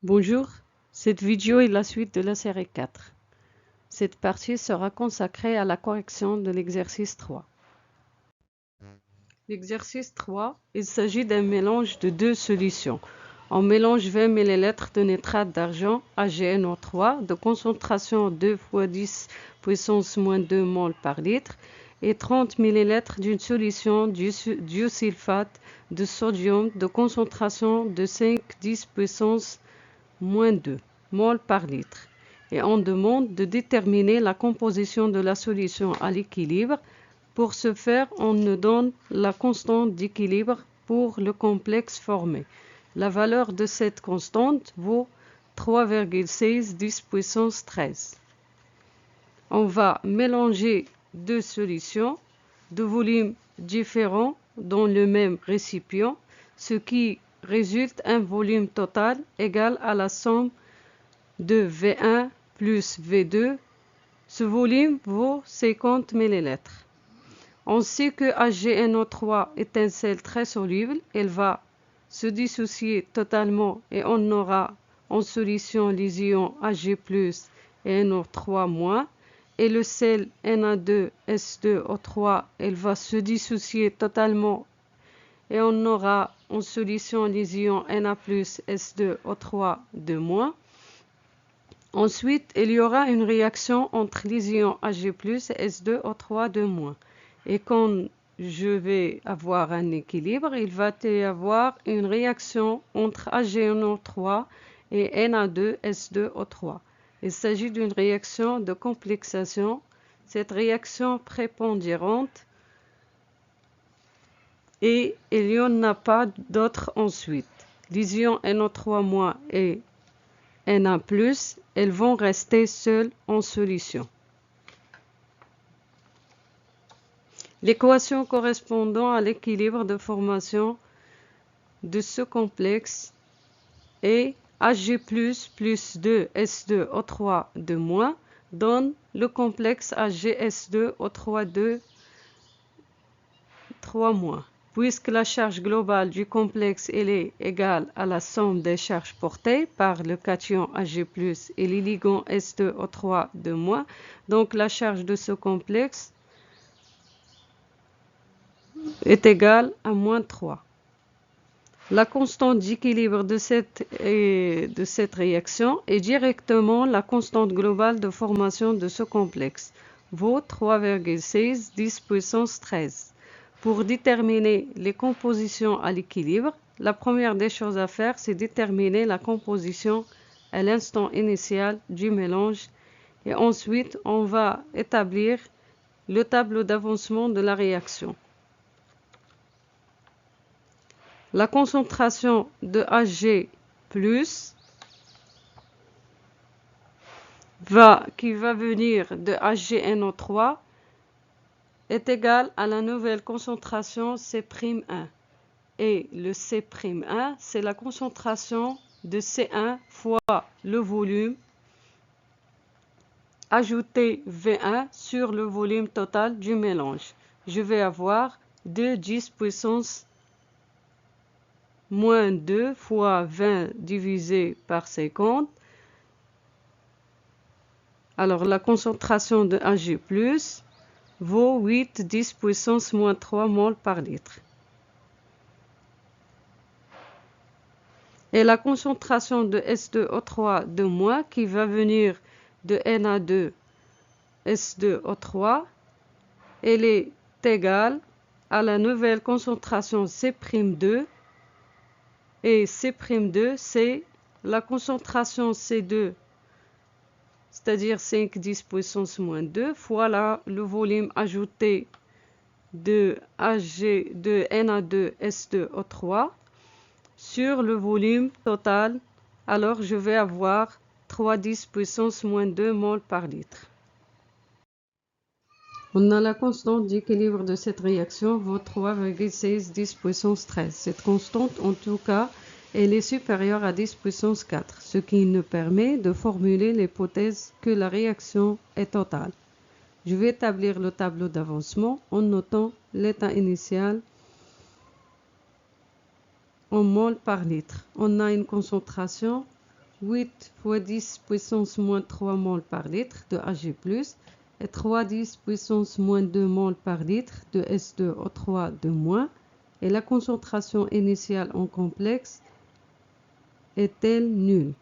Bonjour, cette vidéo est la suite de la série 4. Cette partie sera consacrée à la correction de l'exercice 3. L'exercice 3, il s'agit d'un mélange de deux solutions. On mélange 20 ml de nitrate d'argent AgNO3 de concentration 2 × 10 puissance moins 2 mol par litre et 30 ml d'une solution disulfate de sodium de concentration de 5-10 puissance moins 2 mol par litre. Et on demande de déterminer la composition de la solution à l'équilibre. Pour ce faire, on nous donne la constante d'équilibre pour le complexe formé. La valeur de cette constante vaut 3,6 10 puissance 13. On va mélanger deux solutions de volumes différents dans le même récipient, ce qui résulte un volume total égal à la somme de V1 plus V2. Ce volume vaut 50 ml. On sait que AgNO3 est un sel très soluble. Elle va se dissocier totalement et on aura en solution les ions Ag+ et NO3-. Et le sel Na2S2O3, elle va se dissocier totalement et on aura en solution les ions Na+, S2O3 2-. Ensuite, il y aura une réaction entre les ions Ag+ et S2O3 2-. Et quand je vais avoir un équilibre, il va y avoir une réaction entre AgNO3 et Na2S2O3. Il s'agit d'une réaction de complexation. Cette réaction prépondérante et il n'y en a pas d'autre ensuite. Les ions NO3- et Na+, elles vont rester seules en solution. L'équation correspondant à l'équilibre de formation de ce complexe est Ag+ plus 2S2O3 2- donne le complexe AgS2O3 3-. Puisque la charge globale du complexe est égale à la somme des charges portées par le cation Ag+ et les ligands S2O3 2-, donc la charge de ce complexe est égale à -3. La constante d'équilibre de cette réaction est directement la constante globale de formation de ce complexe, vaut 3,6 10 puissance 13. Pour déterminer les compositions à l'équilibre, la première des choses à faire, c'est déterminer la composition à l'instant initial du mélange et ensuite on va établir le tableau d'avancement de la réaction. La concentration de Ag+ qui va venir de AgNO3 est égale à la nouvelle concentration C'1. Et le C'1, c'est la concentration de C1 fois le volume ajouté V1 sur le volume total du mélange. Je vais avoir 2 10 puissance moins 2 fois 20 divisé par 50. Alors la concentration de Ag+ vaut 8 10 puissance moins 3 mol par litre. Et la concentration de S2O3 2- qui va venir de Na2S2O3, elle est égale à la nouvelle concentration C'2. Et C'2, c'est la concentration C2, c'est-à-dire 5 10 puissance moins 2 fois le volume ajouté de Na2S2O3 sur le volume total. Alors je vais avoir 3 10 puissance moins 2 mol par litre. On a la constante d'équilibre de cette réaction vaut 3,6 10 puissance 13. Cette constante, en tout cas, elle est supérieure à 10 puissance 4, ce qui nous permet de formuler l'hypothèse que la réaction est totale. Je vais établir le tableau d'avancement en notant l'état initial en mol par litre. On a une concentration 8 fois 10 puissance moins 3 mol par litre de Ag+, et 3,10 puissance moins 2 mol par litre de S2O3 de moins, et la concentration initiale en complexe est-elle nulle?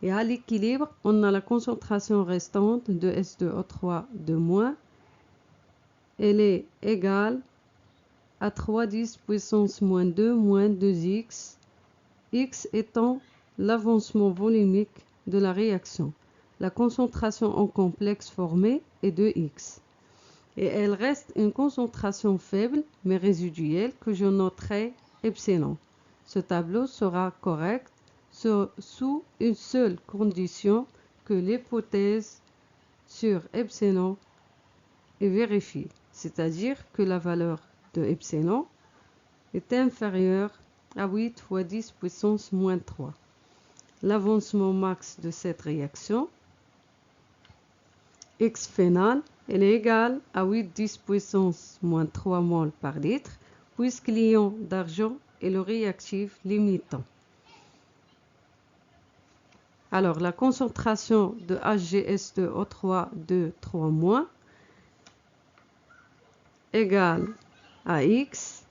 Et à l'équilibre, on a la concentration restante de S2O3 de moins. Elle est égale à 3,10 puissance moins 2 moins 2x, x étant l'avancement volumique de la réaction. La concentration en complexe formée est de x. Et elle reste une concentration faible mais résiduelle que je noterai epsilon. Ce tableau sera correct sous une seule condition, que l'hypothèse sur epsilon est vérifiée, c'est-à-dire que la valeur de epsilon est inférieure à 8 fois 10 puissance moins 3. L'avancement max de cette réaction, X final, elle est égale à 8,10 puissance moins 3 mol par litre, puisque l'ion d'argent est le réactif limitant. Alors, la concentration de HgS2O3 de 3- égale à X,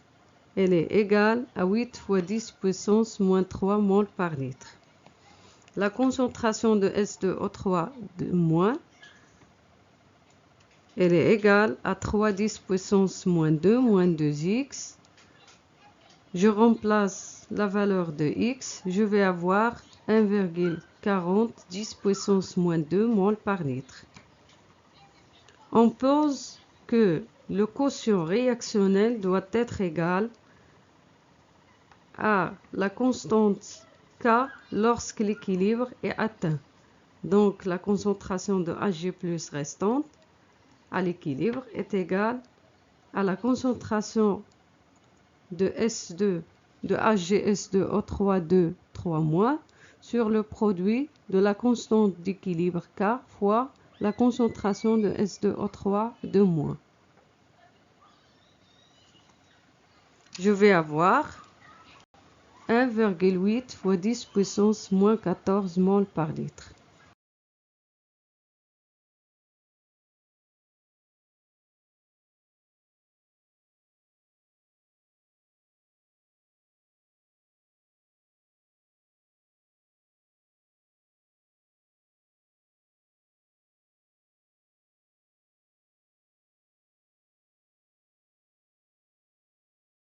elle est égale à 8 fois 10 puissance moins 3 mol par litre. La concentration de S2O3 de moins, elle est égale à 3,10 puissance moins 2 moins 2x. Je remplace la valeur de x, je vais avoir 1,40 10 puissance moins 2 mol par litre. On pose que le quotient réactionnel doit être égal à la constante K lorsque l'équilibre est atteint. Donc la concentration de Ag+ restante à l'équilibre est égale à la concentration de HgS2O3 de 3- sur le produit de la constante d'équilibre K fois la concentration de S2O3 de moins. Je vais avoir 1,8 fois 10 puissance moins 14 mol par litre.